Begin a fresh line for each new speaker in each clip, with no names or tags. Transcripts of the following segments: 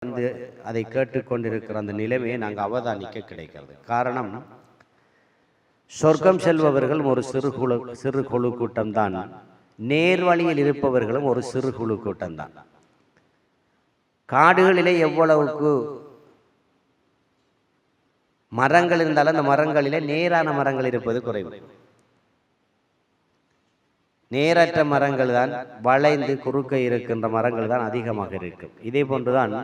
வந்து அதை கேட்டுக்கொண்டிருக்கிற அந்த நிலைமையை நாங்கள் அவதானிக்க கிடைக்கிறது. காரணம், சொர்க்கம் செல்பவர்கள் ஒரு சிறு குழு கூட்டம்தான், நேர்வழியில் இருப்பவர்களும் ஒரு சிறு குழு கூட்டம்தான். காடுகளிலே எவ்வளவுக்கு மரங்கள் இருந்தாலும் அந்த மரங்களிலே நேரான மரங்கள் இருப்பது குறைவு. நேரற்ற மரங்கள் தான், வளைந்து குறுக்க இருக்கின்ற மரங்கள் தான் அதிகமாக இருக்கும். இதே போன்றுதான்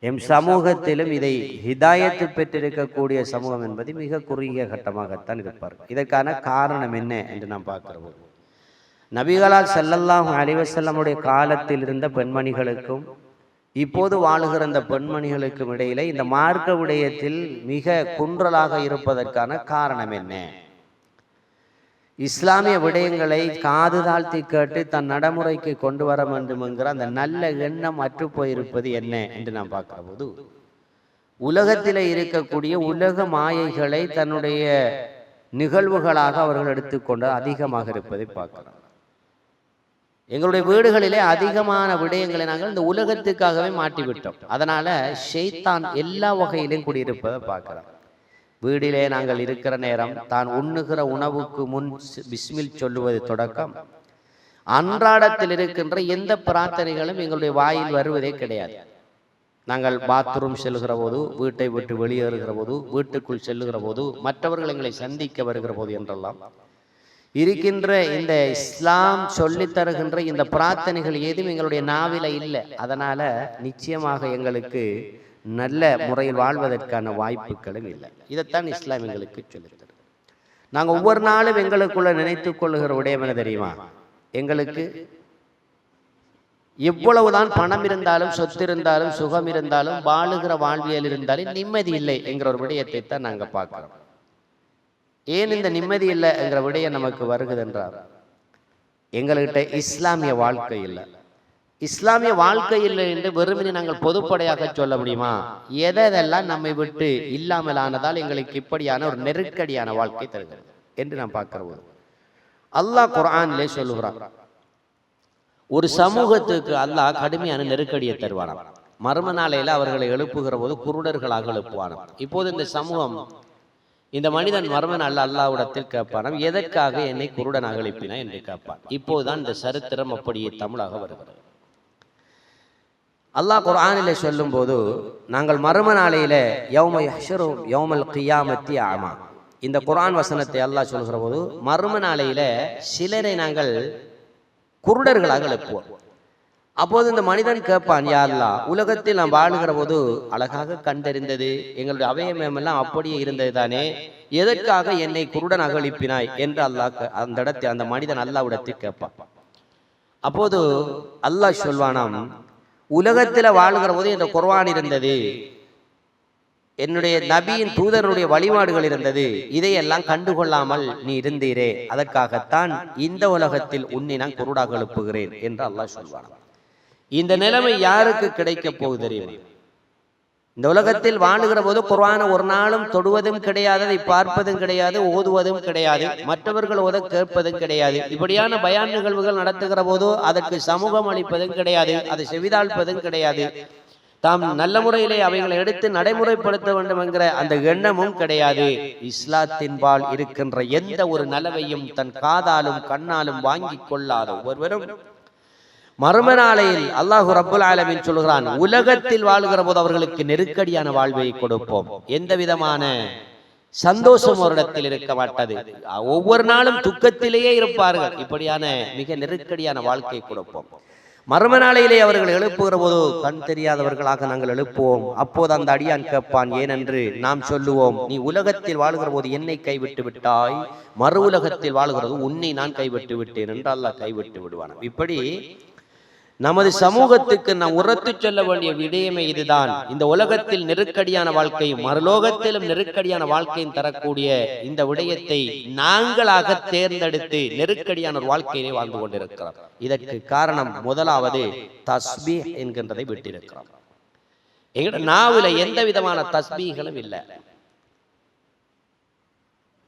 எம் சமூகத்திலும் இதை ஹிதாயத்து பெற்றிருக்கக்கூடிய சமூகம் என்பது மிக குறுகிய கட்டமாகத்தான் இருப்பார்கள். இதற்கான காரணம் என்ன என்று நாம் பார்க்கிறோம். நபிகளால் ஸல்லல்லாஹு அலைஹி வஸல்லமுடைய காலத்தில் இருந்த பெண்மணிகளுக்கும் இப்போது வாழுகிற இந்த பெண்மணிகளுக்கும் இடையிலே இந்த மார்க்க விடயத்தில் மிக குன்றலாக இருப்பதற்கான காரணம் என்ன? இஸ்லாமிய விடயங்களை காது தாழ்த்தி கேட்டு தன் நடைமுறைக்கு கொண்டு வர வேண்டும் என்கிற அந்த நல்ல எண்ணம் அற்று போயிருப்பது என்ன என்று நாம் பார்க்கிற போது, உலகத்தில் இருக்கக்கூடிய உலக மாயைகளை தன்னுடைய நிகழ்வுகளாக அவர்கள் எடுத்துக்கொண்டு அதிகமாக இருப்பதை பார்க்கிறோம். எங்களுடைய வீடுகளிலே அதிகமான விடயங்களை நாங்கள் இந்த உலகத்துக்காகவே மாட்டிவிட்டோம். அதனால ஷைத்தான் எல்லா வகையிலும் குடியிருப்பதை பார்க்கிறோம். வீடிலே நாங்கள் இருக்கிற நேரம் தான் உண்ணுகிற உணவுக்கு முன் பிஸ்மில் சொல்லுவது தொடக்கம் அன்றாடத்தில் இருக்கின்ற எந்த பிரார்த்தனைகளும் எங்களுடைய வாயில் வருவதே கிடையாது. நாங்கள் பாத்ரூம் செல்லுகிற போது, வீட்டை விட்டு வெளியேறுகிற போது, வீட்டுக்குள் செல்லுகிற போது, மற்றவர்கள் எங்களை சந்திக்க வருகிற போது என்றெல்லாம் இருக்கின்ற இந்த இஸ்லாம் சொல்லி தருகின்ற இந்த பிரார்த்தனைகள் ஏதும் எங்களுடைய நாவில இல்லை. அதனால நிச்சயமாக எங்களுக்கு நல்ல முறையில் வாழ்வதற்கான வாய்ப்புகளும் இல்லை. இதைத்தான் இஸ்லாம் எங்களுக்கு சொல்லித்தரு. நாங்கள் ஒவ்வொரு நாளும் எங்களுக்குள்ள நினைத்து கொள்ளுகிற விடயம் என்ன தெரியுமா? எங்களுக்கு எவ்வளவுதான் பணம் இருந்தாலும், சொத்து இருந்தாலும், சுகம் இருந்தாலும், வாழுகிற வாழ்வியல் இருந்தாலும் நிம்மதி இல்லை என்கிற ஒரு விடயத்தை தான் நாங்கள் பார்க்கிறோம். ஏன் இந்த நிம்மதி இல்லை என்கிற விடயம் நமக்கு வருகிறது என்றால், எங்கள்கிட்ட இஸ்லாமிய வாழ்க்கை இல்லை. இஸ்லாமிய வாழ்க்கை இல்லை என்று வெறுமனே நாங்கள் பொதுப்படையாக சொல்ல முடியுமா? எதெல்லாம் நம்மை விட்டு இல்லாமல் ஆனதால் எங்களுக்கு இப்படியான ஒரு நெருக்கடியான வாழ்க்கை தருகிறது என்று நாம் பார்க்கிறோம். அல்லாஹ் குர்ஆனிலே சொல்லுகிறான், ஒரு சமூகத்துக்கு அல்லாஹ் கடுமையான நெருக்கடியை தருவானாம். மர்ம நாளையில அவர்களை எழுப்புகிற போது குருடர்களாக எழுப்புவானாம். இப்போது இந்த சமூகம், இந்த மனிதன் மர்ம நாள் அல்லாஹ்விடத்தில் கேட்பானாம், எதற்காக என்னை குருடனாக எழுப்பினா என்று கேட்பான். இப்போதுதான் இந்த சரித்திரம் அப்படியே தமிழாக வருகிறது. அல்லாஹ் குர்ஆனிலே சொல்லும் போது, நாங்கள் மர்ம நாளையில யௌம யஹ்ஷரு யௌமல் கியாமத்தி அமா, இந்த குர்ஆன் வசனத்தை அல்லாஹ் சொல்கிற போது மர்ம நாளையில சிலரை நாங்கள் குருடர்களாக எழுப்புவோம். அப்போது இந்த மனிதன் கேட்பான், யா அல்லாஹ், உலகத்தில் நாம் வாழுகிற போது அழகாக கண்டறிந்தது, எங்களுடைய அவயமெல்லாம் அப்படியே இருந்தது தானே, எதற்காக என்னை குருடனாக எழுப்பினாய் என்று அல்லாஹ் அந்த இடத்தில் அந்த மனிதன் அல்லாஹ்விடத்தில் கேட்பான். அப்போது அல்லாஹ் சொல்வானாம், உலகத்தில் வாழுகிற போது இந்த குர்ஆன் இருந்தது, என்னுடைய நபியின் தூதருடைய வழிபாடுகள் இருந்தது, இதையெல்லாம் கண்டுகொள்ளாமல் நீ இருந்தீரே, அதற்காகத்தான் இந்த உலகத்தில் உன்னை நான் குருடாக எழுப்புகிறேன் என்று அல்லாஹ் சொல்வான். இந்த நிலைமை யாருக்கு கிடைக்க போகுது தெரியும்? இந்த உலகத்தில் வாழுகிற போது குர்ஆனை ஒரு நாளும் தொடுவதும் கிடையாது, அதை பார்ப்பதும் கிடையாது, ஓதுவதும் கிடையாது, மற்றவர்கள் ஓத கேட்பதும் கிடையாது. இப்படியான பயான் நிகழ்வுகள் நடத்துகிற போது அதற்கு சமூகம் அளிப்பதும் கிடையாது, அதை செவிதாழ்ப்பதும் கிடையாது. தாம் நல்ல முறையிலே அவைகளை எடுத்து நடைமுறைப்படுத்த வேண்டும் என்கிற அந்த எண்ணமும் கிடையாது. இஸ்லாத்தின் பால் இருக்கின்ற எந்த ஒரு நலவையும் தன் காதாலும் கண்ணாலும் வாங்கி கொள்ளாத ஒருவரும் மர்ம நாளையில் அல்லாஹு ரப்புல் ஆலமீன் சொல்கிறான், உலகத்தில் வாழ்கிற போது அவர்களுக்கு நெருக்கடியான வாழ்வை கொடுப்போம், எந்த விதமான சந்தோஷம் ஒரு இடத்தில் இருக்க மாட்டது, ஒவ்வொரு நாளும் துக்கத்திலேயே இருப்பார்கள். இப்படியான மிக நெருக்கடியான வாழ்க்கை கொடுப்போம். மர்ம நாளையிலே அவர்கள் எழுப்புகிற போது கண் தெரியாதவர்களாக நாங்கள் எழுப்புவோம். அப்போது அந்த அடியான் கேட்பான், ஏனென்று நாம் சொல்லுவோம், நீ உலகத்தில் வாழுகிற போது என்னை கைவிட்டு விட்டாய், மறு உலகத்தில் வாழுகிறது உன்னை நான் கைவிட்டு விட்டேன் என்று அல்லாஹ் கைவிட்டு விடுவான். இப்படி நமது சமூகத்துக்கு நாம் உரத்து சொல்ல வேண்டிய விடயமே இதுதான். இந்த உலகத்தில் நெருக்கடியான வாழ்க்கையும் மறுலோகத்திலும் நெருக்கடியான வாழ்க்கையும் தரக்கூடிய இந்த விடயத்தை நாங்களாக தேர்ந்தெடுத்து நெருக்கடியான ஒரு வாழ்க்கையிலே வாழ்ந்து கொண்டிருக்கிறோம். இதற்கு காரணம் முதலாவது தஸ்பீஹ் என்கின்றதை விட்டிருக்கிறோம். எங்கட நாவில எந்த விதமான தஸ்பீகளும் இல்லை.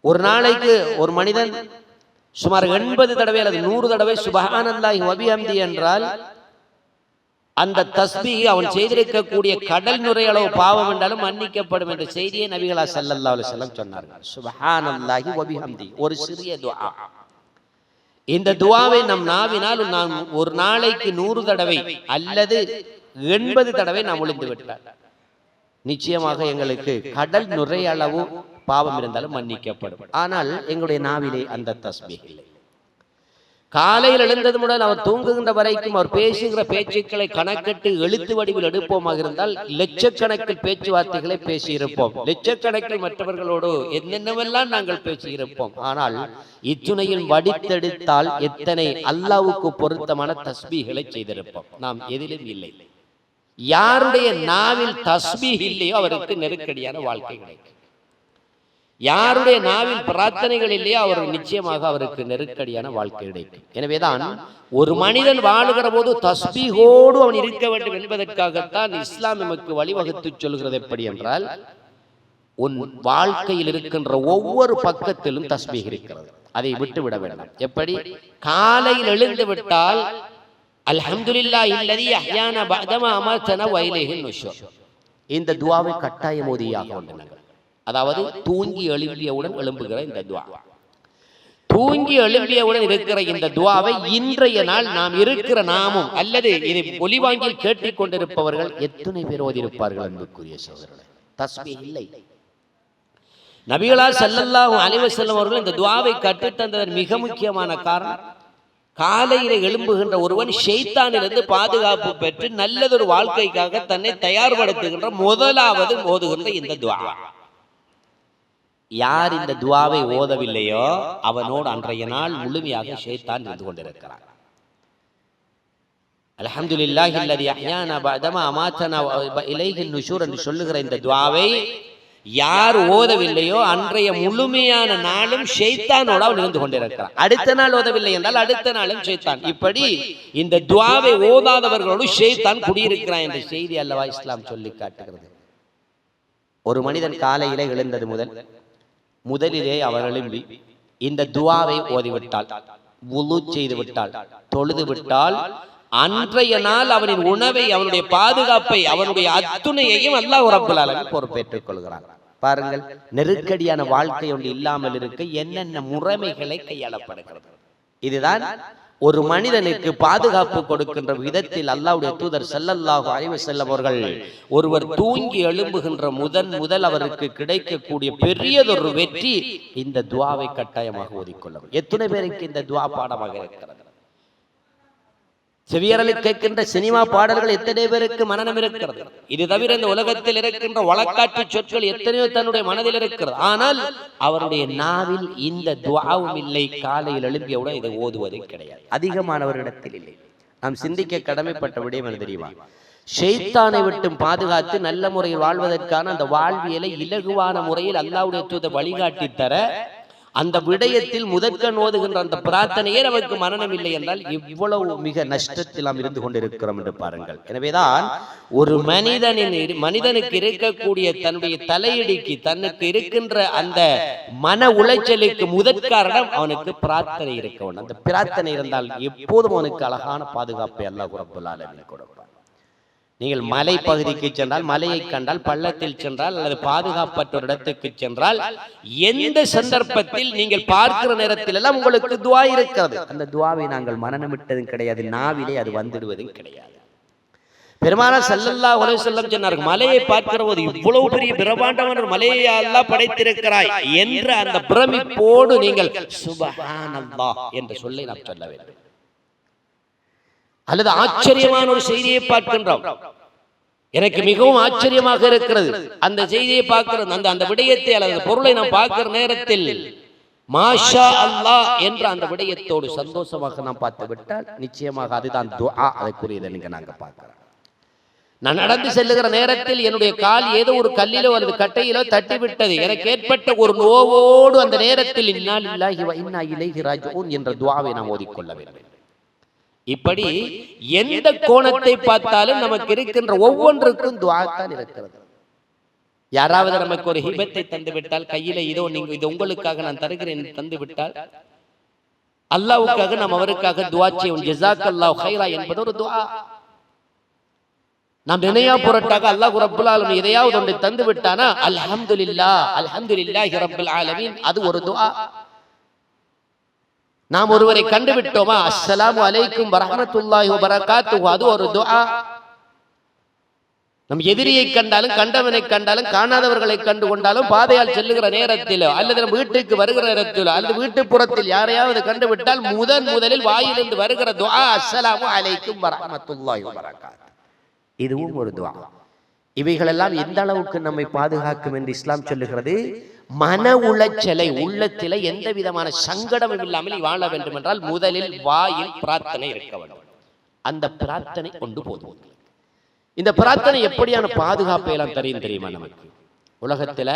ஒரு நாளைக்கு ஒரு மனிதன் சுமார் 80 தடவை அல்லது 100 தடவை சுப்ஹானல்லாஹி வ பிஹம்தி என்றால் அந்த தஸ்பீஹ் அவன் செய்திருக்கக்கூடிய கடல் நுரையளவு பாவம் என்றாலும் மன்னிக்கப்படும் என்ற செய்தியை நபிகளார் ஸல்லல்லாஹு அலைஹி வஸல்லம் சொன்னார்கள். சுப்ஹானல்லாஹி வ பிஹம்தி, ஒரு சிறிய துஆ. இந்த துஆவை நம் நாவினால் நாம் ஒரு நாளைக்கு 100 தடவை அல்லது 80 தடவை நாம் ஒழிந்து விட்டால் நிச்சயமாக எங்களுக்கு கடல் நுரையளவு பாவம் இருந்தாலும் மன்னிக்கப்படும். ஆனால் எங்களுடைய நாவிலே அந்த தஸ்பீஹ் இல்லை. காலையில் எழுந்தது முதல் அவர் தூங்குகின்ற வரைக்கும் அவர் பேசுகிற பேச்சுக்களை கணக்கிட்டு எழுத்து வடிவில் எடுப்போமாக இருந்தால் லட்சக்கணக்கில் பேச்சுவார்த்தைகளை பேசியிருப்போம். லட்சக்கணக்கில் மற்றவர்களோடு என்னென்னவெல்லாம் நாங்கள் பேசியிருப்போம். ஆனால் இத்துணையில் வடித்தெடுத்தால் எத்தனை அல்லாஹ்வுக்கு பொருத்தமான தஸ்பீஹ்களை செய்திருப்போம். நாம் எதிலும் இல்லை. யாருடைய நாவில் தஸ்பீஹ் இல்லையோ அவருக்கு நெருக்கடியான வாழ்க்கை கிடைக்கும். யாருடைய நாவில் பிரார்த்தனைகள் இல்லையோ அவர் நிச்சயமாக அவருக்கு நெருக்கடியான வாழ்க்கை கிடைக்கும். எனவேதான் ஒரு மனிதன் வாழுகிற போது தஸ்பீஹோடு அவன் இருக்க வேண்டும் என்பதற்காகத்தான் இஸ்லாம் நமக்கு வழிவகுத்து சொல்கிறது. எப்படி என்றால், உன் வாழ்க்கையில் இருக்கின்ற ஒவ்வொரு பக்கத்திலும் தஸ்பீஹ் இருக்கிறது, அதை விட்டு விட வேண்டாம். எப்படி? காலையில் எழுந்து விட்டால் அல்ஹம்துலில்லாஹி அல்லதி அஹ்யானா பஅதமா அமாதனா வ இலைஹின் நுஷூர், இந்த துஆவை கட்டாயம் ஓதியாக வேண்டும். அதாவது தூங்கி எழும்பியவுடன் எழும்புகிற இந்த துஆ, தூங்கி எழும்பியவுடன் இருக்கிற இந்த துஆவை இன்றைய நாள் நாம் இருக்கிற நாமும் அல்லது இதை ஒலிவாங்கில் கேட்டுக் கொண்டிருப்பவர்கள் எத்தனை பேர் ஓதியிருப்பார்கள்? அன்புக்குரிய சகோதரர்களே, தஸ்பீஹ் இல்லை. நபிகளார் ஸல்லல்லாஹு அலைஹி வஸல்லம் அவர்கள் இந்த துஆவை கற்றுத்தந்ததன் மிக முக்கியமான காரணம், காலையில் எழும்புகின்ற ஒருவன் ஷைத்தானிலிருந்து பாதுகாப்பு பெற்று நல்லதொரு வாழ்க்கைக்காக தன்னை தயார்படுத்துகின்ற முதலாவது ஓதுகின்ற இந்த துஆ. யார் இந்த துஆவை ஓதவில்லையோ அவனோடு அன்றைய நாள் முழுமையாக ஷைத்தான் இருந்து கொண்டிருக்கிறான். அல்ஹம்துலில்லாஹி அல்லதி அஹ்யானா பஅதமா அமாதனா வ இலைஹின் நுஷூர் என்று சொல்லுகிற இந்த துஆவை யார் ஓதவில்லையோ அன்றைய முழுமையான நாளும் ஷைத்தானோடு அவன் இருந்து கொண்டிருக்கிறான். அடுத்த நாள் ஓதவில்லை என்றால் அடுத்த நாளும் ஷைத்தான். இப்படி இந்த துஆவை ஓதாதவர்களோடு ஷைத்தான் குடியிருக்கிறான் என்ற செய்தி அல்லவா இஸ்லாம் சொல்லி காட்டுகிறது. ஒரு மனிதன் காலையிலே எழுந்தது முதலிலே அவர் எழும்பி இந்த துஆவை ஓதிவிட்டால், வுளு செய்து விட்டால், தொழுது விட்டால், அன்றைய நாள் அவனின் உணவை, அவனுடைய பாதுகாப்பை, அவனுடைய அத்துணையையும் அல்லாஹ் ரப்பல் ஆலமீன் பொறுப்பேற்றுக் கொள்கிறான். பாருங்கள், நெருக்கடியான வாழ்க்கை ஒன்று இல்லாமல் இருக்க என்னென்ன முறைமைகளை கையாளப்படுகிறது. இதுதான் ஒரு மனிதனுக்கு பாதுகாப்பு கொடுக்கின்ற விதத்தில் அல்லாஹ்வுடைய தூதர் ஸல்லல்லாஹு அலைஹி வஸல்லம் அவர்கள் ஒருவர் தூங்கி எழும்புகின்ற முதல் அவருக்கு கிடைக்கக்கூடிய பெரியதொரு வெற்றி இந்த துஆவை கட்டாயமாக ஓதிக்கொள்ளும். எத்தனை பேருக்கு இந்த துஆ பாடமாக இருக்கிறது? செவியரலில் கேட்கின்ற சினிமா பாடல்கள் எத்தனை பேருக்கு மனநம் இருக்கிறது? இது தவிர இந்த உலகத்தில் இருக்கின்ற வழக்காற்று சொற்கள் எத்தனையோ தன்னுடைய மனதில் இருக்கிறது. ஆனால் அவருடைய நாவில் இந்த துஆவும் இல்லை. காலையில் எழும்பியவுடன் இதை ஓதுவதே கிடையாது. அதிகமானவர்களிடத்தில் இல்லை. நாம் சிந்திக்க கடமைப்பட்ட விடயம் என்ன தெரியுமா? ஷைத்தானை விட்டும் பாதுகாத்து நல்ல முறையில் வாழ்வதற்கான அந்த வாழ்வியலை இலகுவான முறையில் அல்லாஹ்வுடைய தூதர் வழிகாட்டி தர, அந்த விடயத்தில் முதற்கண் ஓதுகின்ற அந்த பிரார்த்தனையே நமக்கு மரணம் இல்லை என்றால் இவ்வளவு மிக நஷ்டத்தில் நாம் இருந்து கொண்டிருக்கிறோம் என்று பாருங்கள். எனவேதான் ஒரு மனிதனுக்கு இருக்கக்கூடிய தன்னுடைய தலையிடிக்கு, தனக்கு இருக்கின்ற அந்த மன உளைச்சலுக்கு முதற்காரணம் அவனுக்கு பிரார்த்தனை இருக்க வேண்டும். அந்த பிரார்த்தனை இருந்தால் எப்போதும் அவனுக்கு அழகான பாதுகாப்பை அல்லாஹ் ரப்பல் ஆலமீன் கொடுப்பார். நீங்கள் மலை பகுதிக்கு சென்றால், மலையை கண்டால், பள்ளத்தில் சென்றால் அல்லது பாதுகாப்பற்ற ஒரு இடத்துக்கு சென்றால், எந்த சந்தர்ப்பத்தில் நீங்கள் பார்க்கிற நேரத்தில் எல்லாம் உங்களுக்கு துஆ இருக்கிறது. அந்த துஆவை நாங்கள் மனநமிட்டதும் கிடையாது, நாவிலே அது வந்துடுவதும் கிடையாது. பெருமானார் ஸல்லல்லாஹு அலைஹி வஸல்லம் சொன்னார்கள், மலையை பார்க்கிற போது இவ்வளவு பெரிய பிரம்மாண்டமான ஒரு மலையை அல்லாஹ் படைத்திருக்கிறாய் என்ற அந்த பிரமிப்போடு நீங்கள் சுப்ஹானல்லாஹ் என்ற சொல்லை நாம் சொல்ல வேண்டும். அல்லது ஆச்சரியமான ஒரு செய்தியை பார்க்கின்றோம், எனக்கு மிகவும் ஆச்சரியமாக இருக்கிறது அந்த செய்தியை பார்க்கிறது, அந்த விடயத்தை அல்லது பொருளை நாம் பார்க்கிற நேரத்தில் மாஷா அல்லாஹ் என்ற அந்த விடயத்தோடு சந்தோஷமாக நாம் பார்த்து விட்டால் நிச்சயமாக அதுதான் துஆ. அதற்குரியதை நீங்க நாங்க பார்க்கிறோம். நான் நடந்து செல்லுகிற நேரத்தில் என்னுடைய கால் ஏதோ ஒரு கல்லிலோ அல்லது கட்டையிலோ தட்டிவிட்டது, எனக்கு ஏற்பட்ட ஒரு நோவோடு அந்த நேரத்தில் இன்னா லில்லாஹி வ இன்னா இலைஹி ராஜிஊன் என்ற துஆவை நாம் ஓதிக்கொள்ள வேண்டும். இப்படி எந்த கோணத்தை பார்த்தாலும் நமக்கு இருக்கின்ற ஒவ்வொன்றுக்கும் துஆ தான் இருக்கிறது. யாராவது நமக்கு ஒரு ஹிபத்தை தந்து விட்டால், கையில இதோ நீங்க இது உங்களுக்காக நான் தருகிறேன் தந்து விட்டால், அல்லாஹ்வுக்காக நாம் அவருக்காக துஆ செய்வோம். ஜஸாக்கல்லாஹு கைரா என்பது ஒரு துஆ. நாம் நினையா புரட்டாக அல்லாஹ் ரப்புல் ஆலமீன் எதையாவது ஒன்றை தந்து விட்டானா அல்ஹம்துலில்லாஹ் அல்ஹம்துலில்லாஹி ரப்பில் ஆலமீன், அது ஒரு துஆ. நாம் ஒருவரை கண்டு விட்டோமா, அஸ்ஸலாமு அலைக்கும் வரஹ்மத்துல்லாஹி வபரகாத்துஹு, அது ஒரு துஆ. நம் எதிரியை கண்டாலும் கண்டவனை கண்டாலும் காணாதவர்களை கண்டு கொண்டாலும் பாதையால் செல்லுகிற நேரத்திலோ அல்லது நம் வீட்டுக்கு வருகிற நேரத்திலோ அல்லது வீட்டுப்புறத்தில் யாரையாவது கண்டுவிட்டால் முதலில் வாயிலிருந்து வருகிற துஆ அஸ்ஸலாமு அலைக்கும் வரஹ்மத்துல்லாஹி வபரகாத்துஹு, இதுவும் ஒரு துஆ. இவைகளெல்லாம் எந்த அளவுக்கு நம்மை பாதுகாக்கும் என்று இஸ்லாம் சொல்லுகிறது. மன உளைச்சலை, உள்ளத்தில எந்த விதமான சங்கடமும் இல்லாமல் வாழ வேண்டும் என்றால் முதலில் வாயில் பிரார்த்தனை இருக்க வேண்டும். அந்த பிரார்த்தனை கொண்டு போதும். இந்த பிரார்த்தனை எப்படியான பாதுகாப்பை எல்லாம் தெரியுமா நமக்கு? உலகத்துல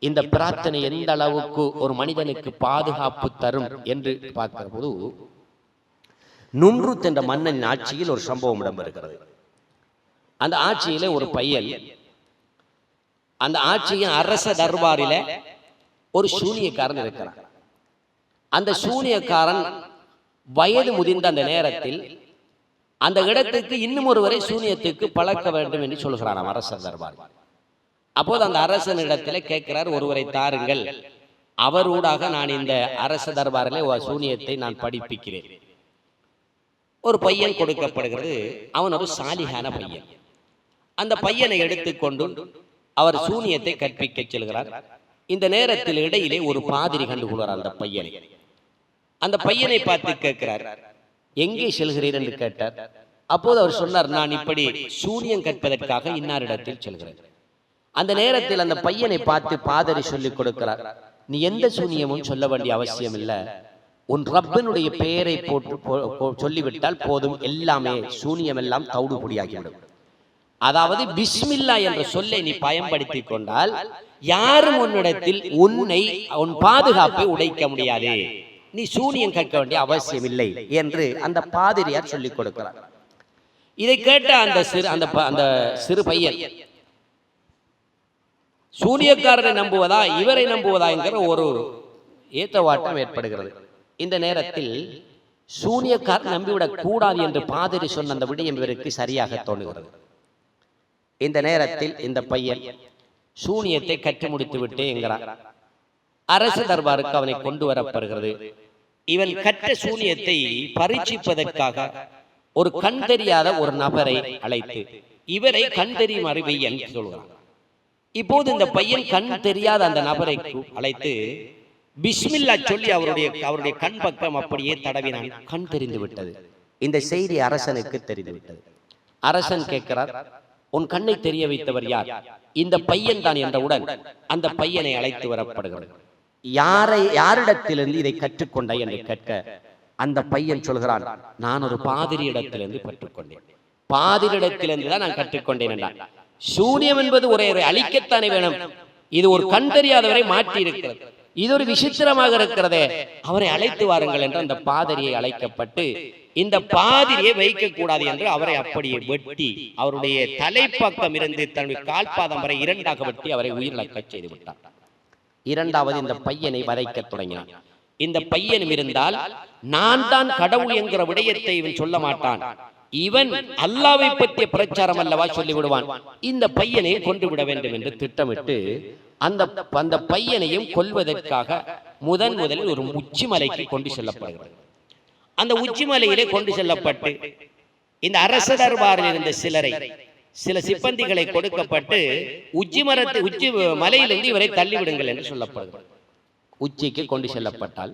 இந்த பிரார்த்தனை எந்த அளவுக்கு ஒரு மனிதனுக்கு பாதுகாப்பு தரும் என்று பார்க்கிற போது, நும்ருத் என்ற மன்னனின் ஆட்சியில் ஒரு சம்பவம் இடம்பெறுகிறது. அந்த ஆட்சியில ஒரு பையன், அந்த ஆட்சியின் அரச தர்பாரில ஒரு சூனியக்காரன் இருக்கிறான். அந்த சூனியக்காரன் வயது முதிர்ந்த அந்த நேரத்தில் அந்த இடத்துக்கு இன்னும் ஒருவரை சூனியத்துக்கு பழக்க வேண்டும் என்று சொல்கிறான் அரசர் தர்பார். அப்போது அந்த அரசனிடத்தில் கேட்கிறார், ஒருவரை தாருங்கள், அவரூடாக நான் இந்த அரச தர்பாரிலே சூனியத்தை நான் படிப்பிக்கிறேன். ஒரு பையன் கொடுக்கப்படுகிறது. அவன் ஒரு சாலிகான பையன். அந்த பையனை எடுத்துக்கொண்டு அவர் சூனியத்தை கற்பிக்க செல்கிறார். இந்த நேரத்தில் இடையிலே ஒரு பாதிரி கண்டுகொள்கிறார் அந்த பையனை. அந்த பையனை பார்த்து கேட்கிறார், எங்கே செல்கிறீர் என்று கேட்டார். அப்போது அவர் சொன்னார், நான் இப்படி சூனியம் கற்பதற்காக இன்னாரிடத்தில் செல்கிறேன். அந்த நேரத்தில் அந்த பையனை பார்த்து பாதிரி சொல்லிக் கொடுக்கிறார், நீ எந்த சூனியமும் சொல்ல வேண்டிய அவசியம் இல்லை, உன் ரப்பனுடைய பெயரை போட்டு சொல்லிவிட்டால் போதும், எல்லாமே சூனியம் எல்லாம் தவிடுபொடியாகிவிடும். அதாவது பிஸ்மில்லா என்ற சொல்லை நீ பயன்படுத்தி கொண்டால் யாரும் உன்னிடத்தில் உன் பாதுகாப்பை உடைக்க முடியாது, நீ சூனியம் கற்க வேண்டிய அவசியம் இல்லை என்று அந்த பாதிரியார் சொல்லிக் கொடுக்கிறார். இதை கேட்ட அந்த சிறு பையன் சூனியக்காரரை நம்புவதா இவரை நம்புவதா என்கிற ஒரு ஏத்தவாட்டம் ஏற்படுகிறது. இந்த நேரத்தில் சூனியக்காரர் நம்பிவிடக் கூடாது என்று பாதிரி சொன்ன அந்த விடயம் இவருக்கு சரியாக தோணுகிறது. இந்த நேரத்தில் இந்த பையன் சூனியத்தை கற்று முடித்து விட்டு என்கிறார். அரசு தர்பாருக்கு அவனை கொண்டு வரப்படுகிறது. இவன் கற்ற சூனியத்தை பரீட்சிப்பதற்காக ஒரு கண் தெரியாத ஒரு நபரை அழைத்து இவரை கண் தெரியும் அறிவியன் சொல்கிறான். இப்போது இந்த பையன் கண் தெரியாத அந்த நபரை அழைத்து பிஸ்மில்லா சொல்லி அவருடைய கண் பக்கம் அப்படியே தடவினான். கண் தெரிந்து விட்டது. இந்த செய்தி அரசனுக்கு தெரிந்து விட்டது. அரசன் கேட்கிறார், உன் கண்ணை தெரிய வைத்தவர் யார்? இந்த பையன் தான் என்றவுடன் அந்த பையனை அழைத்து வரப்படுகிறது. யாரிடத்திலிருந்து இதை கற்றுக்கொண்டாய் என்று கேட்க அந்த பையன் சொல்கிறான், நான் ஒரு பாதிரியிடத்திலிருந்து கற்றுக்கொண்டேன். பாதிரியிடத்திலிருந்து தான் நான் கற்றுக்கொண்டேன் என்றான். சூனியம் என்பது ஒரே அழிக்கத்தானே வேணும், இது ஒரு கண் தெரியாதவரை மாற்றி இருக்கிறது, இது ஒரு விசித்திரமாக இருக்கிறதே, அவரை அழைத்து வாருங்கள் என்று அந்த பாதிரியை அழைக்கப்பட்டு இந்த பாதிரியை வைக்க கூடாது என்று அவரை அப்படியே வெட்டி அவருடைய தலைப்பக்கம் இருந்து தன்னுடைய கால்பாதம் வரை இரண்டாக வெட்டி அவரை உயிரிழக்க செய்து விட்டார். இரண்டாவது இந்த பையனை வதைக்க தொடங்கினான். இந்த பையனும் இருந்தால் நான் தான் கடவுள் என்கிற விடயத்தை இவன் சொல்ல மாட்டான், இவன் அல்லாவை பற்றிய பிரச்சாரம் அல்லவா சொல்லிவிடுவான், இந்த பையனை கொண்டு விட வேண்டும் என்று திட்டமிட்டு அந்த பையனையும் கொல்வதற்காக முதலில் ஒரு உச்சிமலைக்கு கொண்டு செல்லப்படுகிறது. அந்த உச்சிமலையிலே கொண்டு செல்லப்பட்டு இந்த அரச தர்பாரில் இருந்த சில சிப்பந்திகளை கொடுக்கப்பட்டு உச்சி மலையிலிருந்து இவரை தள்ளிவிடுங்கள் என்று சொல்லப்படுகிறது. உச்சிக்கு கொண்டு செல்லப்பட்டால்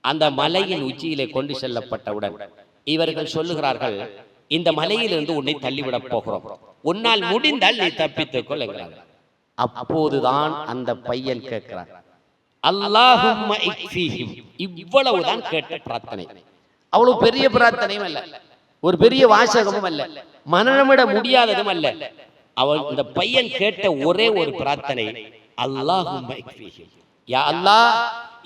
அந்த மலையின் உச்சியிலே கொண்டு செல்லப்பட்டவுடன் இவர்கள் சொல்லுகிறார்கள், இந்த மலையிலிருந்து உன்னை தள்ளிவிடப் போகிறோம், உன்னால் முடிந்தால் நீ தப்பித்துக் கொள் என்கிறார்கள். அப்போதுதான் அந்த பையன் கேட்கிறார், அல்லாஹும்ம இக்ஃபீஹிம். இவ்வளவுதான் கேட்ட பிரார்த்தனை. அவ்வளவு பெரிய பிரார்த்தனையும் அல்ல, ஒரு பெரிய வாசகமும் அல்ல, மனநமிட முடியாததும் அல்ல. அவன் இந்த பையன் கேட்ட ஒரே ஒரு பிரார்த்தனை, அல்லாஹும்ம இக்ஃபீஹிம், யா அல்லாஹ்,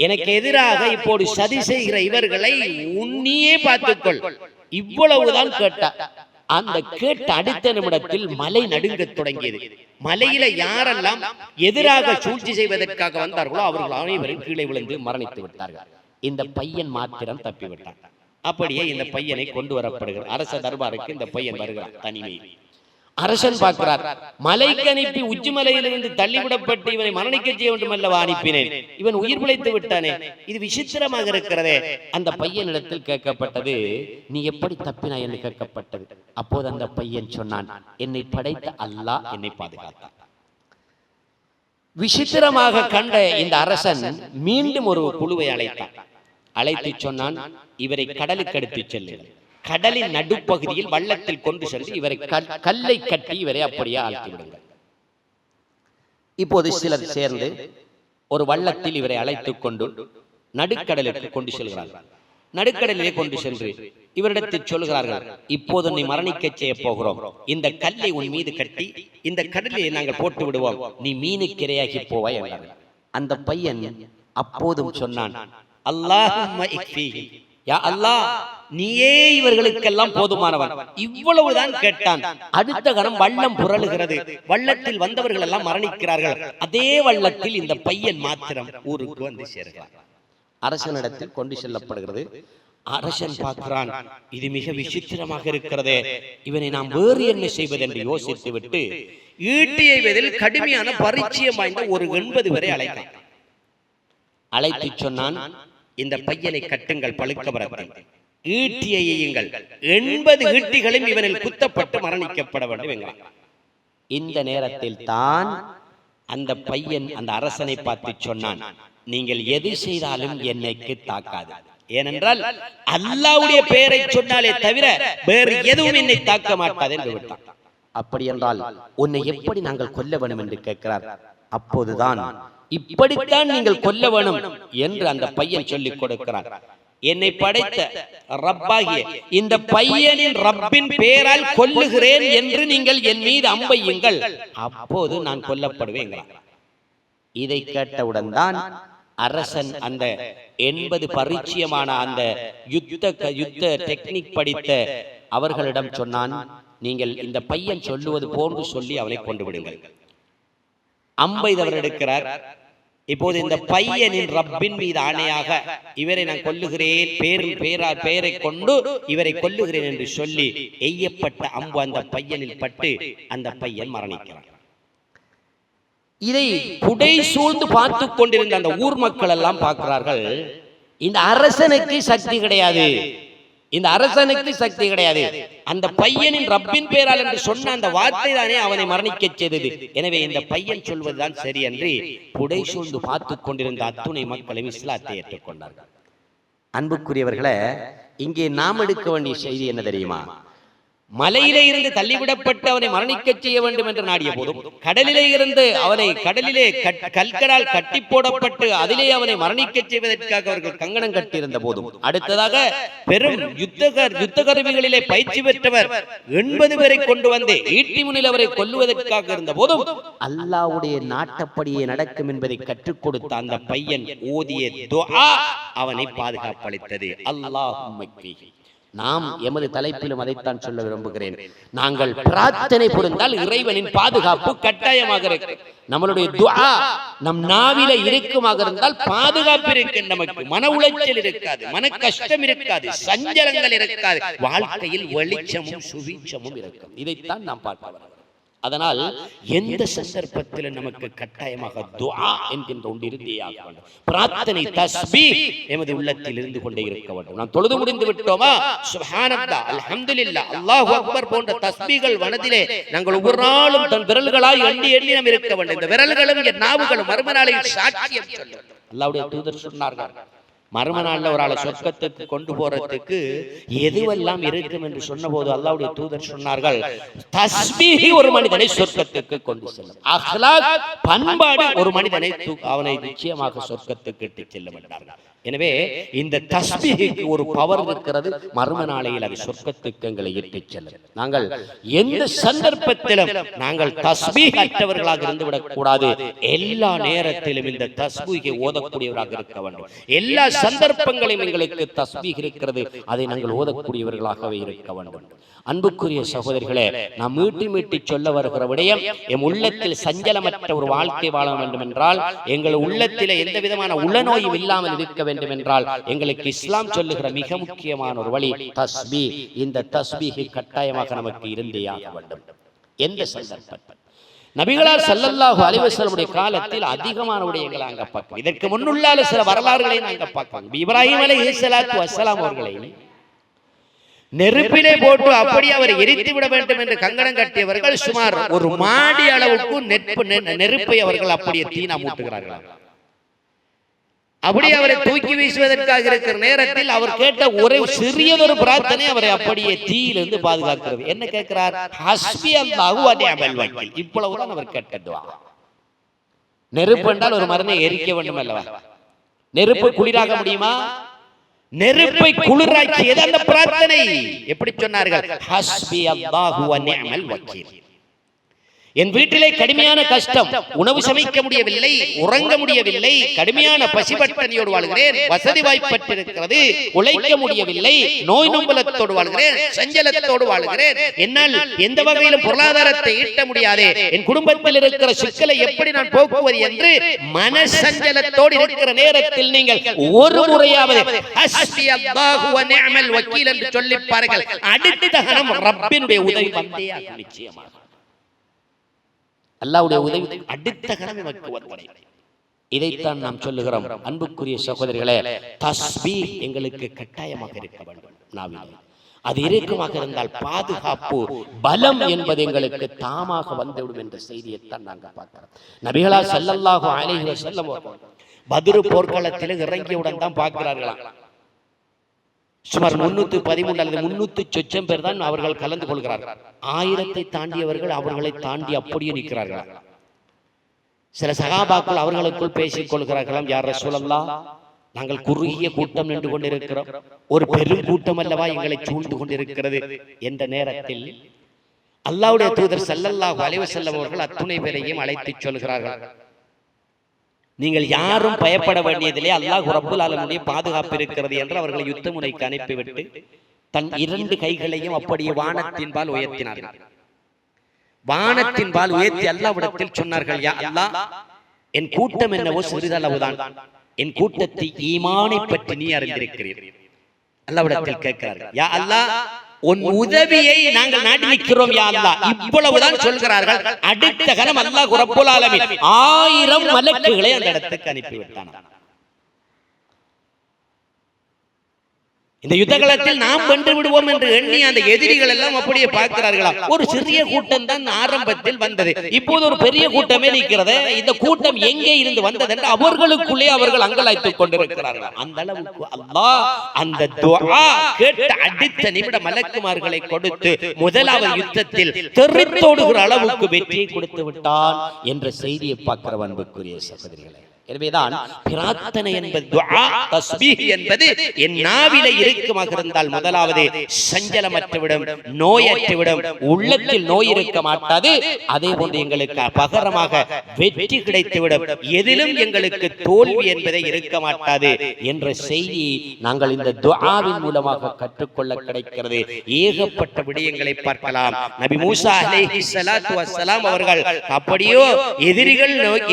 எனக்கு எதிராக இப்போது சதி செய்கிற இவர்களை உன்னியே பார்த்துக்கொள். இவ்வளவுதான் கேட்டார். அந்த கேட்ட அடுத்த நிமிடத்தில் மலை நடுங்கத் தொடங்கியது. மலையில யாரெல்லாம் எதிராக சூழ்ச்சி செய்வதற்காக வந்தார்களோ அவர்கள் அனைவரும் கீழே விழுந்து மரணித்து விட்டார்கள். இந்த பையன் மாத்திரம் தப்பிவிட்டான். அப்படியே இந்த பையனை கொண்டு வரப்படுகிறார் அரச தர்பாருக்கு. இந்த பையன் வருகிறார் தனிமையில். அரசன் பார்க்கிறார், மலைக்கு அனுப்பி உச்சி மலையிலிருந்து தள்ளிவிடப்பட்டு இவனை மரணிக்க செய்ய வேண்டும் அல்லவா அனுப்பினேன், இவன் உயிர் பிழைத்து விட்டானே, இது விசித்திரமாக இருக்கிறதே. அந்த பையனிடத்தில் கேட்கப்பட்டது, நீ எப்படி தப்பினாய் என்று கேட்கப்பட்டது. அப்போது அந்த பையன் சொன்னான், என்னை படைத்த அல்லாஹ் என்னை பாதுகாத்தான். விசித்திரமாக கண்ட இந்த அரசன் மீண்டும் ஒரு குழுவை அழைத்து சொன்னான், இவரை கடலுக்கு எடுத்து செல்லுங்கள், கடலின் நடுப்பகுதியில் வள்ளத்தில் கொண்டு சென்று இவரை கல்லை கட்டி இவரை அப்படியே ஆழ்த்தி விடுங்கள். இப்போது சிலர் சேர்ந்து ஒரு வள்ளத்தில் இவரை அழைத்துக் கொண்டு நடுக்கடலுக்கு கொண்டு செல்கிறார்கள். நடுக்கடலிலே கொண்டு சென்று இவரிடத்தில் சொல்கிறார்கள், இப்போது நீ மரணிக்க செய்ய போகிறோம், இந்த கல்லை உன் மீது கட்டி இந்த கடலிலே நாங்கள் போட்டு விடுவோம், நீ மீனுக்கு இரையாகி போவாய் என்றார்கள். அந்த பையன் அப்போதும் சொன்னான், அல்லாஹும்ம இக்ஃபீஹி, யா அல்லாஹ் நீயே இவர்களுக்கெல்லாம் போதுமானவன். இவ்வளவுதான் கேட்டான். அடுத்த கணம் வள்ளம் புரளுகிறது, வள்ளத்தில் வந்தவர்கள் எல்லாம் மரணிக்கிறார்கள். அதே வள்ளத்தில் இந்த பையன் மாத்திரம் ஊருக்கு வந்து சேர்கிறார். அரசனிடத்தில் கொண்டு செல்லப்படுகிறது. அரசன் பார்க்கிறான், இது மிக விசித்திரமாக இருக்கிறதே, இவனை நாம் வேறு என்ன செய்வது என்று யோசித்து விட்டு ஈட்டி எய்வதில் கடுமையான பரிச்சயம் வாய்ந்த ஒரு 80 வரை அழைத்து சொன்னான், இந்த பையனை கட்டுங்கள் பழுக்க வரத்தில், ஈட்டியை எய்யுங்கள், 80 ஈட்டிகளும் இவனில் குத்தப்பட்டு மரணிக்கப்பட வேண்டும் என்கிறான். இந்த நேரத்தில் தான் அந்த பையன் அந்த அரசனை பார்த்து சொன்னான், நீங்கள் எது செய்தாலும் என்னைக்கு தாக்காது, ஏனென்றால் அல்லாஹ்வுடைய பெயரை சொன்னாலே தவிர வேறு எதுவும் என்னை தாக்க மாட்டாது என்று விட்டான். அப்படி என்றால் உன்னை எப்படி நாங்கள் கொல்ல வேண்டும் என்று கேட்கிறார். அப்போதுதான் இப்படித்தான் நீங்கள் கொல்ல வேணும் என்று அந்த பையன் சொல்லிக் கொடுக்கிறார். என்னை படைத்த ரப்பாகிய இந்த பையனின் ரப்பின் பெயரால் கொல்லுகிறேன் என்று நீங்கள் என் மீது அம்பையுங்கள், அப்போது நான் கொல்லப்படுவேன். இதை கேட்டவுடன் தான் அரசன் அந்த 80 பரிச்சயமான அந்த யுத்த டெக்னிக் படித்த அவர்களிடம் சொன்னான், நீங்கள் இந்த பையன் சொல்லுவது போன்று சொல்லி அவனை கொண்டு விடுங்கள். அம்பை அவர் எடுக்கிறார். இப்போது இந்த பையனின் ரப்பின் மீது ஆணையாக இவரை நான் கொல்லுகிறேன், பெயரை கொண்டு இவரை கொல்லுகிறேன் என்று சொல்லி எய்யப்பட்ட அம்பு அந்த பையனில் பட்டு அந்த பையன் மரணிக்கிறார். இதை புடை சூழ்ந்து பார்த்து கொண்டிருந்த அந்த ஊர் மக்கள் எல்லாம் பார்க்கிறார்கள், இந்த அரசனுக்கு சக்தி கிடையாது, இந்த அரசனுக்கு சக்தி கிடையாது, அந்த பையனின் ரப்பின் பெயரால் என்று சொன்ன அந்த வார்த்தை தானே அவனை மரணிக்க செய்தது, எனவே இந்த பையன் சொல்வதுதான் சரி என்று புடை சூழ்ந்து பார்த்து கொண்டிருந்த அத்துணை மக்களும் இஸ்லாத்தை ஏற்றுக்கொண்டார்கள். அன்புக்குரியவர்களே, இங்கே நாம் எடுக்க வேண்டிய செய்தி என்ன தெரியுமா? மலையிலே இருந்து தள்ளிவிடப்பட்டு அவனை மரணிக்க செய்ய வேண்டும் என்று நாடிய போதும், கடலிலே இருந்து அவனை கடலிலே கல்களால் கட்டி போடப்பட்டு அதிலே அவனை மரணிக்க செய்வதற்காக அவர்கள் கங்கணம் கட்டியிருந்த போதும், அடுத்ததாக பெரும் யுத்த கருவிகளிலே பயிற்சி பெற்றவர் 80 பேரை கொண்டு வந்து ஈட்டி முனில் அவரை கொல்லுவதற்காக இருந்த போதும் அல்லாஹ்வுடைய நாட்டப்படியே நடக்கும் என்பதை கற்றுக் கொடுத்த அந்த பையன் ஓதிய துஆ அவனை பாதுகாப்பளித்தது. அல்லாஹும்ம இக்ஃபீஹி. நாம் எமது தலைப்பிலும் அதைத்தான் சொல்ல விரும்புகிறேன். நாங்கள் பிரார்த்தனை புரிந்தால் இறைவனின் பாதுகாப்பு கட்டாயமாக இருக்கு. நம்மளுடைய துஆ நம் நாவில இருக்குமாக இருந்தால் பாதுகாப்பு இருக்கு. நமக்கு மன உளைச்சல் இருக்காது, மன கஷ்டம் இருக்காது, சஞ்சலங்கள் இருக்காது, வாழ்க்கையில் வெளிச்சமும் சுவீட்சமும் இருக்கும். இதைத்தான் நாம் பார்க்க. அதனால் எந்த சந்தர்ப்பத்தில் நமக்கு கட்டாயமாக துஆ என்கின்ற ஒன்று இருந்தேயாக வேண்டும். பிரார்த்தனை தஸ்பீஹ் எமது உள்ளத்தில் இருந்து கொண்டே இருக்க வேண்டும். நாம் தொழுது முடிந்து விட்டோமா, சுப்ஹானல்லாஹ், அல்ஹம்துலில்லாஹ், அல்லாஹு அக்பர் போன்ற தஸ்பீகள் மனதிலே நாங்கள் ஒவ்வொரு நாளும் தன் விரல்களாய் எண்ணி எண்ணி நாம் இருக்க வேண்டும். இந்த விரல்களும் என் நாவுகளும் மறுமை நாளில் சாட்சியம் சொல்லும். அல்லாஹ்வுடைய தூதர் சொன்னார்கள், மர்ம நாள்ல ஒரு ஆளை சொர்க்கத்துக்கு கொண்டு போறதுக்கு எதுவெல்லாம் இருக்கும் என்று சொன்ன போது அல்லாஹ்வுடைய தூதர் சொன்னார்கள், தஸ்பீஹ் ஒரு மனிதனை சொர்க்கத்துக்கு கொண்டு செல்லும், அக்லாக் பண்பாடு ஒரு மனிதனை அவனை நிச்சயமாக சொர்க்கத்துக்கு இட்டு செல்லும் என்றார்கள். எனவே இந்த தஸ்பீஹுக்கு ஒரு பவர் இருக்கிறது. மர்ம நாளையில் அது சொர்க்கத்துக்கு எங்களை இட்டு செல்லும். நாங்கள் எந்த சந்தர்ப்பத்திலும் நாங்கள் தஸ்பீஹ் அற்றவர்களாக இருந்து விடக்கூடாது. எல்லா நேரத்திலும் இந்த தஸ்பீஹை ஓதக்கூடியவராக இருக்க வேண்டும். எல்லா சந்தர்ப்பங்களையும் எங்களுக்கு தஸ்பீஹ் இருக்கிறது, அதை நாங்கள் ஓதக்கூடியவர்களாகவே இருக்க வேண்டும். அன்புக்குரிய சகோதரிகளே, நாம் மீட்டி மீட்டி சொல்ல வருகிற விடயம், எம் உள்ளத்தில் சஞ்சலமற்ற ஒரு வாழ்க்கை வாழ வேண்டும் என்றால், எங்கள் உள்ளத்திலே எந்த விதமான உளநோயும் இல்லாமல் இருக்க வேண்டும் என்றால், எங்களுக்கு இஸ்லாம் சொல்லுகிற மிக முக்கியமான ஒரு வழி தஸ்பீஹ். இந்த தஸ்பீஹ் கட்டாயமாக நமக்கு இருந்தே ஆக வேண்டும். எந்த சந்தர்ப்பம்? நபிகளார் ஸல்லல்லாஹு அலைஹி வஸல்லம் காலத்தில் அதிகமான விடயங்களை அங்க பார்க்கிறோம். இதற்கு முன்னுள்ள சில வரலாறுகளை நாங்க பார்க்கிறோம். இப்ராஹிம் அலைஹிஸ்ஸலாத்து வஸ்ஸலாம் அவர்களை நெருப்பிலே போட்டு அப்படி அவர் எரித்து விட வேண்டும் என்று கங்கணம் கட்டியவர்கள் சுமார் ஒரு மாடி அளவுக்கு நெருப்பை அவர்கள் அப்படியே தீனா மூட்டுகிறார்கள். அப்படி அவரை தூக்கி வீசுவதற்காக இருக்கிற நேரத்தில் அவர் கேட்ட ஒரே சிறியதொரு பிரார்த்தனை அவரை அப்படியே தீயிலிருந்து பாதுகாக்கிறது. என்ன கேட்கிறார்? ஹஸ்பி அல்லாஹு வ நிஅமல் வக்கீல். இவ்வளவுதான் அவர் கேட்ட துஆ. நெருப்பு என்றால் ஒரு மரத்தை எரிக்க வேண்டும் அல்லவா? நெருப்பு குளிராக முடியுமா? நெருப்பை குளிராக்கியது அந்த பிரார்த்தனை. எப்படி சொன்னார்கள்? ஹஸ்பி அல்லாஹு வ நிஅமல் வக்கீல். என் வீட்டிலே கடுமையான கஷ்டம், உணவு சமைக்க முடியவில்லை, உறங்க முடியவில்லை, கடுமையான பசிபட்டனியோடு வாழ்கிறேன், வசதி வாய்ப்பற்றிருக்கிறது, உழைக்க முடியவில்லை, நோய் நொம்பலத்தோடு வாழ்கிறேன், சஞ்சலத்தோடு வாழ்கிறேன், என்னால் எந்த வகையிலும் பொருளாதாரத்தை ஈட்ட முடியாதே, என் குடும்பத்தில் இருக்கிற சிக்கலை எப்படி நான் போக்குவது என்று மனசஞ்சலத்தோடு இருக்கிற நேரத்தில் நீங்கள் ஒரு முறையாவது ஹஸ்பி அல்லாஹு வ நிஅமல் வக்கீல் என்று சொல்லி பாருங்கள். அடுத்த கணம் ரப்பினுடைய உதவி வந்தே ஆகும். நிச்சயமாக அல்லாஹ்வுடைய உதவி அடுத்த கணம் நமக்கு வரும். இதைத்தான் நாம் சொல்லுகிறோம். அன்புக்குரிய சகோதரிகளே, தஸ்பீஹ் எங்களுக்கு கட்டாயமாக இருக்க வேண்டும். நாவிலே அது இறுக்கமாக இருந்தால் பாதுகாப்பு பலம் என்பது எங்களுக்கு தாமாக வந்துவிடும் என்ற செய்தியைத்தான் நாங்கள் பார்க்கிறோம். நபிகளார் ஸல்லல்லாஹு அலைஹி வஸல்லம் பத்ரு போர்க்களத்தில் இறங்கியவுடன் தான் பார்க்கிறார்களாம். சுமார் 313 அல்லது 300 சொச்சம் பேர் தான் அவர்கள் கலந்து கொள்கிறார்கள். 1000 தாண்டியவர்கள் அவர்களை தாண்டி அப்படியே நிற்கிறார்கள். சில சகாபாக்கள் அவர்களுக்குள் பேசிக் கொள்கிறார்களாம், யார் ரசூலல்லாஹ், நாங்கள் குறுகிய கூட்டம் நின்று கொண்டிருக்கிறோம், ஒரு பெரும் கூட்டம் அல்லவா எங்களை சூழ்ந்து கொண்டிருக்கிறது என்ற நேரத்தில் அல்லாஹ்வுடைய தூதர் ஸல்லல்லாஹு அலைஹி வஸல்லம் அவர்கள் அத்துணை பேரையும் அழைத்து சொல்கிறார்கள், நீங்கள் யாரும் பயப்பட வேண்டியதிலே அல்லாஹ் ரப்புல் ஆலமீனுடைய பாதுகாப்பு இருக்கிறது என்று அவர்களை யுத்த முனைக்கு அனுப்பிவிட்டு தன் 2 கைகளையும் அப்படியே வானத்தின்பால் உயர்த்தினார்கள். வானத்தின்பால் உயர்த்தி அல்லாஹ்விடத்தில் சொன்னார்கள், யா அல்லாஹ், என் கூட்டம் என்னவோ சிறிதளவுதான், என் கூட்டத்தை ஈமானை பற்றி நீ அறிந்திருக்கிறீர். அல்லாஹ்விடத்தில் கேட்கிறார்கள், யா அல்லாஹ், உன் உதவியை நாங்கள் நாடி நிற்கிறோம் யா அல்லாஹ். இவ்வளவுதான் சொல்கிறார்கள். அடுத்த கணம் அல்லாஹ் ரப்புல் ஆலமீன் 1000 மலக்குகளை அந்த இடத்துக்கு அனுப்பிவிட்டான். இந்த யுத்தகலத்தில் நாம் வென்று விடுவோம் என்று எண்ணி அந்த எதிரிகள் எல்லாம் அப்படியே பார்க்கிறார்களாம். ஒரு சிறிய கூட்டம் தான் ஆரம்பத்தில் வந்தது, இப்போது ஒரு பெரிய கூட்டமே நிற்கிறது. இந்த கூட்டம் எங்கே இருந்து வந்தது என்று அவர்களுக்குள்ளே அவர்கள் அங்கலாய்த்துக் கொண்டிருக்கிறார்கள். அந்த அளவுக்கு அல்லாஹ் அந்த துஆ கேட்ட அடுத்த நிமிட மலக்குமார்களை கொடுத்து முதலாவது யுத்தத்தில் தெறித்தோடுகிற அளவுக்கு வெற்றியை கொடுத்து விட்டான் என்ற செய்தியை பார்க்கிற அன்புக்குரிய சகோதரிகளே, எனவேதான் பிரார்த்தனை என்பது, துஆ தஸ்பீஹ் என்பது என் நாவிலே இறுக்கமாக இருந்தால் முதலாவது சஞ்சலமற்றுவிடும், நோயற்றுவிடும், உள்ளத்தில் நோய் இருக்க மாட்டாது. அதே போன்று எங்களுக்கு பகரமாக வெற்றி கிடைத்துவிடும், எதிலும் எங்களுக்கு தோல்வி என்பதை இருக்க மாட்டாது என்ற செய்தி நாங்கள் இந்த துஆவின் மூலமாக கற்றுக்கொள்ள கிடைக்கிறது. ஏகப்பட்ட விடயங்களை பார்க்கலாம். நபி மூசா அலைஹிஸ்ஸலாத்து வஸ்ஸலாம் அவர்கள் அப்படியோ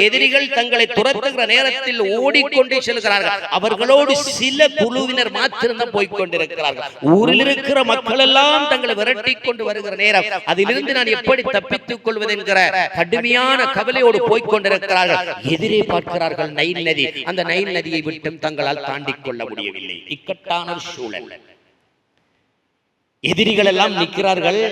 எதிரிகள் தங்களை துரத்துகிற நேரத்தில் ஓடிக்கொண்டே செல்கிறார்கள். அவர்களோடு சில குழுவினர் மாத்திரம் போய்க் கொண்டிருக்கிறார்கள். ஊரில் இருக்கிற மக்கள் எல்லாம் தங்களை விரட்டி கொண்டு வருகிற நேரம், அதிலிருந்து நான் எப்படி தப்பித்துக் கொள்வது என்கிற கடுமையான கவலையோடு போய்க் கொண்டிருக்கிறார்கள். எதிரே பார்க்கிறார்கள் நைல் நதி. அந்த நைல் நதியை விட்டும் தங்களால் தாண்டிக் கொள்ள முடியவில்லை. இக்கட்டான சூழல். எதிரிகள் எல்லாம் நிற்கிறார்கள்.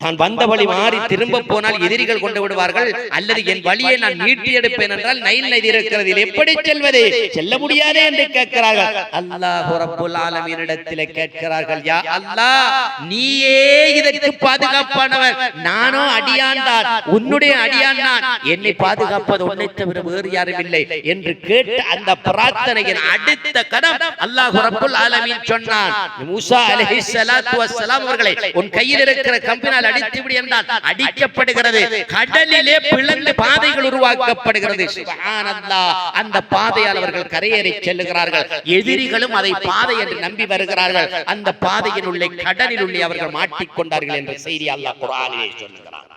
தான் வந்த வழி மாறி திரும்ப போனால் எதிரிகள் கொண்டு விடுவார்கள், அல்லது என் வழியை நான் மீட்டி எடுப்பேன் என்றால் நைல் நதி இருக்கிறது, எப்படி செல்வது, செல்ல முடியாதே என்று கேட்கிறார்கள். அல்லாஹ் ரப்புல் ஆலமீனிடத்திலே கேட்கிறார்கள், யா அல்லாஹ், நீயே இதற்கு பாதுகாப்பானவர், நானோ அடியான் தான், உன்னுடைய அடியான் நான், என்னை பாதுகாப்பது உன்னை தவிர வேறு யாரும் இல்லை என்று கேட்டு அந்த பிரார்த்தனையின் அடுத்த கணம் அல்லாஹ் ரப்புல் ஆலமீன் சொன்னான், மூசா அலைஹிஸ்ஸலாத்து வஸ்ஸலாம் அவர்களை உன் கையில் இருக்கிற கம்பினால் அடித்துவிடு என்றால் அடிக்கப்படுகிறது. கடலிலே பிளந்து பாதைகள் உருவாக்கப்படுகிறது. சுப்ஹானல்லாஹ். அந்த பாதையால் அவர்கள் கரையேறி செல்லுகிறார்கள். எதிரிகளும் அதை பாதை என்று நம்பி வருகிறார்கள். அந்த பாதையின் உள்ளே கடலில் உள்ளே அவர்கள் மாட்டிக்கொண்டார்கள் என்ற செய்தி அல்லாஹ் குர்ஆனிலே சொல்லுகிறார்.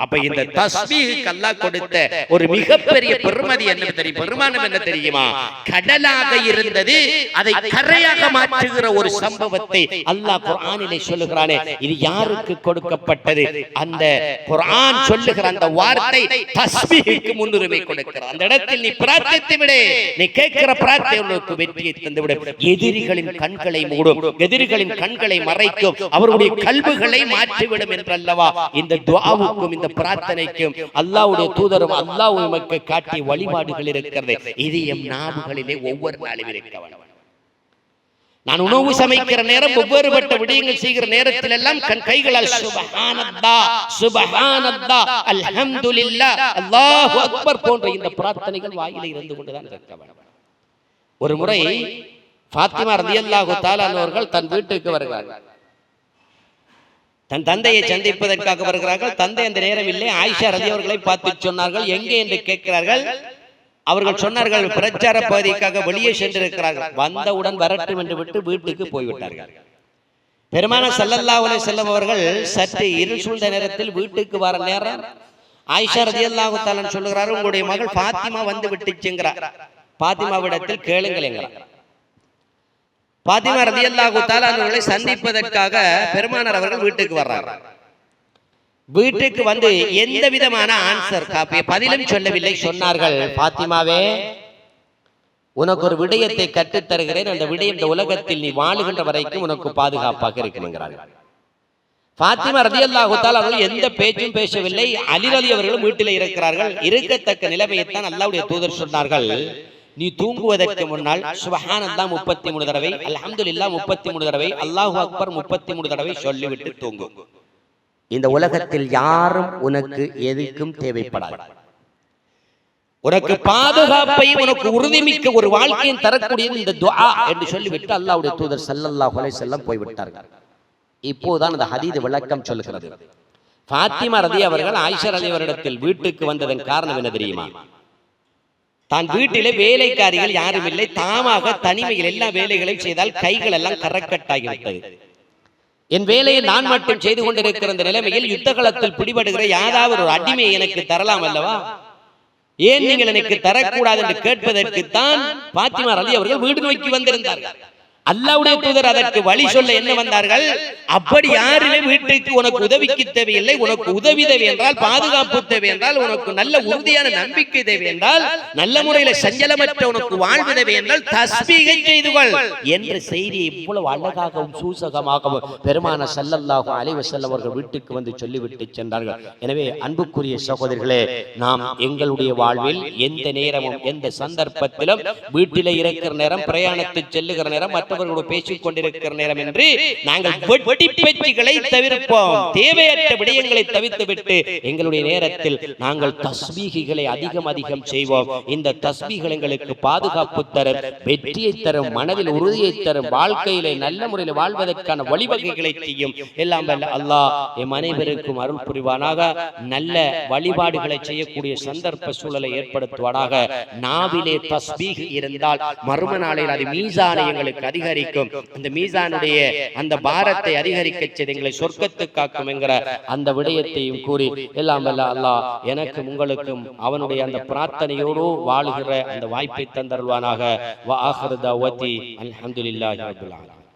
அப்ப இந்த தஸ்பீஹுக்கு அல்லாஹ் கொடுத்த ஒரு மிகப்பெரிய பெருமதி என்ன தெரியும், பெருமானம் என்ன தெரியுமா? கடலாக இருந்தது அதை கரையாக மாற்றுகிற ஒரு சம்பவத்தை அல்லாஹ் குர்ஆனிலே சொல்லுகிறானே, இது யாருக்கு கொடுக்கப்பட்டது? அந்த குர்ஆன் சொல்லுகிற அந்த வார்த்தை தஸ்பீஹுக்கு முன்னுரிமை கொடுக்கிறார். அந்த இடத்தில் நீ பிரார்த்தித்து விடு, நீ கேட்கிற பிரார்த்தனை உனக்கு வெற்றியை தந்து விடும். எதிரிகளின் கண்களை மூடும், எதிரிகளின் கண்களை மறைக்கும், அவருடைய கல்புகளை மாற்றிவிடும் என்று அல்லவா இந்த துஆவுக்கும் இந்த பிரார்த்தனைக்கும் அல்லாஹ்வுடைய தூதரும் அல்லாஹ் உமக்கு காட்டிய வழிபாடுகள் இருக்கிறது. இது எம் நாவுகளிலே ஒவ்வொரு நாளும் இருக்க வேண்டும். நான் உணவு சமைக்கிற நேரம், ஒவ்வொருபட்ட விடயங்கள் செய்கிற நேரத்தில் எல்லாம் கைகளால் சுப்ஹானல்லாஹ் சுப்ஹானல்லாஹ் அல்ஹம்துலில்லாஹ் அல்லாஹு அக்பர் போன்ற இந்த பிரார்த்தனைகள் வாயிலே இருந்து கொண்டுதான் இருக்க வேண்டும். ஒரு முறை ஃபாத்திமா ரலியல்லாஹு தஆலா அவர்கள் தன் வீட்டுக்கு வருகிறார்கள். தன் தந்தையை சந்திப்பதற்காக வருகிறார்கள். தந்தை அந்த நேரம் இல்லை. ஆயிஷா ரலி அவர்களை பார்த்து சொன்னார்கள், எங்கே என்று கேட்கிறார்கள். அவர்கள் சொன்னார்கள், பிரச்சார பகுதிக்காக வெளியே சென்றிருக்கிறார்கள். வந்தவுடன் வரட்டும் என்று விட்டு வீட்டுக்கு போய்விட்டார்கள். பெருமானார் ஸல்லல்லாஹு அலைஹி வஸல்லம் அவர்கள் சற்று இருள் சூழ்ந்த நேரத்தில் வீட்டுக்கு வர நேரம் ஆயிஷா ரலியல்லாஹு தஆலா சொல்லுகிறார்கள், உங்களுடைய மகள் ஃபாத்திமா வந்து விட்டுச்சுங்கிறார். ஃபாத்திமாவிடத்தில் கேளுங்கள் என்கிறார். ஃபாத்திமா ரலியல்லாஹு தஆலா அவர்களை சந்திப்பதற்காக பெருமானார் அவர்கள் வீட்டுக்கு வர்றாங்க. வீட்டுக்கு வந்து எந்த விதமான ஆன்சர் பதிலும் சொல்லவில்லை. சொன்னார்கள், ஃபாத்திமாவே, உனக்கு ஒரு விடயத்தை கற்றுத் தருகிறேன். அந்த விடயம் இந்த உலகத்தில் நீ வாழுகின்ற வரைக்கும் உனக்கு பாதுகாப்பாக இருக்குங்கிறார்கள். ஃபாத்திமா ரலியல்லாஹு தஆலா அவர்கள் எந்த பேச்சும் பேசவில்லை. அலி ரலி அவர்களும் வீட்டில் இருக்கிறார்கள். இருக்கத்தக்க நிலைமையைத்தான் அல்லாஹ்வுடைய தூதர் சொன்னார்கள், நீ தூங்குவதற்கு முன்னால் சுப்ஹானல்லாஹ் 33 தடவை, அல்ஹம்துலில்லாஹ் 33 தடவை, அல்லாஹு அக்பர் 33 தடவை சொல்லிவிட்டு தூங்கு. இந்த உலகத்தில் யாரும் உனக்கு எதுக்கும் தேவைப்படாது. உனக்கு பாதுகாப்பை, உனக்கு உறுதிமிக்க ஒரு வாழ்க்கையை தரக்கூடியது இந்த துஆ என்று சொல்லிவிட்டு அல்லாஹ்வுடைய தூதர் ஸல்லல்லாஹு அலைஹி வஸல்லம் போய்விட்டார்கள். இப்போதான் அந்த ஹதீஸ் விளக்கம் சொல்லுகிறது. ஃபாத்திமா ரலி அவர்கள் ஆயிஷா ரலி அவரிடத்தில் வீட்டுக்கு வந்ததன் காரணம் என்ன தெரியுமா? தான் வீட்டிலே வேலைக்காரிகள் யாரும் இல்லை, தாமாக தனிமையில் எல்லா வேலைகளையும் செய்தால் கைகள் எல்லாம் கரக்கட்டாகிவிட்டது. என் வேலையை நான் மட்டும் செய்து கொண்டிருக்கிற இந்த நிலைமையில் யுத்தகலத்தில் பிடிபடுகிற யாராவது ஒரு அடிமையை எனக்கு தரலாம் அல்லவா? ஏன் நீங்கள் எனக்கு தரக்கூடாது என்று கேட்பதற்குத்தான் ஃபாத்திமா ரலி அவர்கள் வீடு நோக்கி வந்திருந்தார்கள். அல்லாஹ்வுடைய தூதர் அதற்கு வழி சொல்ல என்ன வந்தார்கள், அப்படி யாரிலே வீட்டுக்கு உனக்கு உதவிக்கு தேவையில்லை, உனக்கு உதவி தேவை என்றால், பாதுகாப்பு தேவை என்றால், உனக்கு நல்ல உறுதியான நம்பிக்கை தேவை என்றால், நல்ல முறையில் சஞ்சலமற்ற உனக்கு வாழ்வு தேவை என்றால் தஸ்பீகை செய்து கொள் என்ற செய்தியை இவ்வளவு அழகாகவும் சூசகமாகவும் பெருமானார் ஸல்லல்லாஹு அலைஹி வஸல்லம் அவர்கள் வீட்டுக்கு வந்து சொல்லிவிட்டு சென்றார்கள். எனவே அன்புக்குரிய சகோதரர்களே, நாம் எங்களுடைய வாழ்வில் எந்த நேரமும் எந்த சந்தர்ப்பத்திலும் வீட்டிலே இருக்கிற நேரம், பிரயாணத்தில் செல்லுகிற நேரம், மற்றவர்களோடு பேசிக் கொண்டிருக்கிற நேரம் என்று நாங்கள் வெட்டி பேச்சுகளை தவிர்ப்போம். தேவையற்ற விடயங்களை தவிர்த்துவிட்டு எங்களுடைய நேரத்தில் நாங்கள் தஸ்பீஹ்களை அதிகம் செய்வோம். இந்த தஸ்பீஹ்கள் எங்களுக்கு பாதுகாப்பு தரும், வெற்றியை தரும், மனதில் உறுதியை தரும், வாழ்க்கையிலே நல்ல முறையில் வாழ்வதற்கான வழிவகைகளை செய்யும். எல்லாம் வல்ல அல்லாஹ் எம் அனைவருக்கும் அருள் புரிவானாக. நல்ல வழிபாடுகளை செய்யக்கூடிய சந்தர்ப்ப சூழலை ஏற்படுத்துவானாக. நாவிலே தஸ்பீஹ் இருந்தால் மறும நாளில் அது மீசானை எங்களுக்கு அதிகரிக்கும். அந்த மீசானுடைய அந்த பாரத்தை அதிகரிக்க செய்து எங்களை சொர்க்கத்துக்கு காக்கும் என்கிற அந்த விடயத்தையும் கூறி எல்லாம் வல்ல அல்லாஹ் எனக்கும் உங்களுக்கும் அவனுடைய அந்த பிரார்த்தனையோடு வாழுகிற அந்த வாய்ப்பை தந்தருள்வானாக. வ ஆகிரு தஅவதி அல்ஹம்துலில்லாஹி ரப்பில் ஆலமீன்.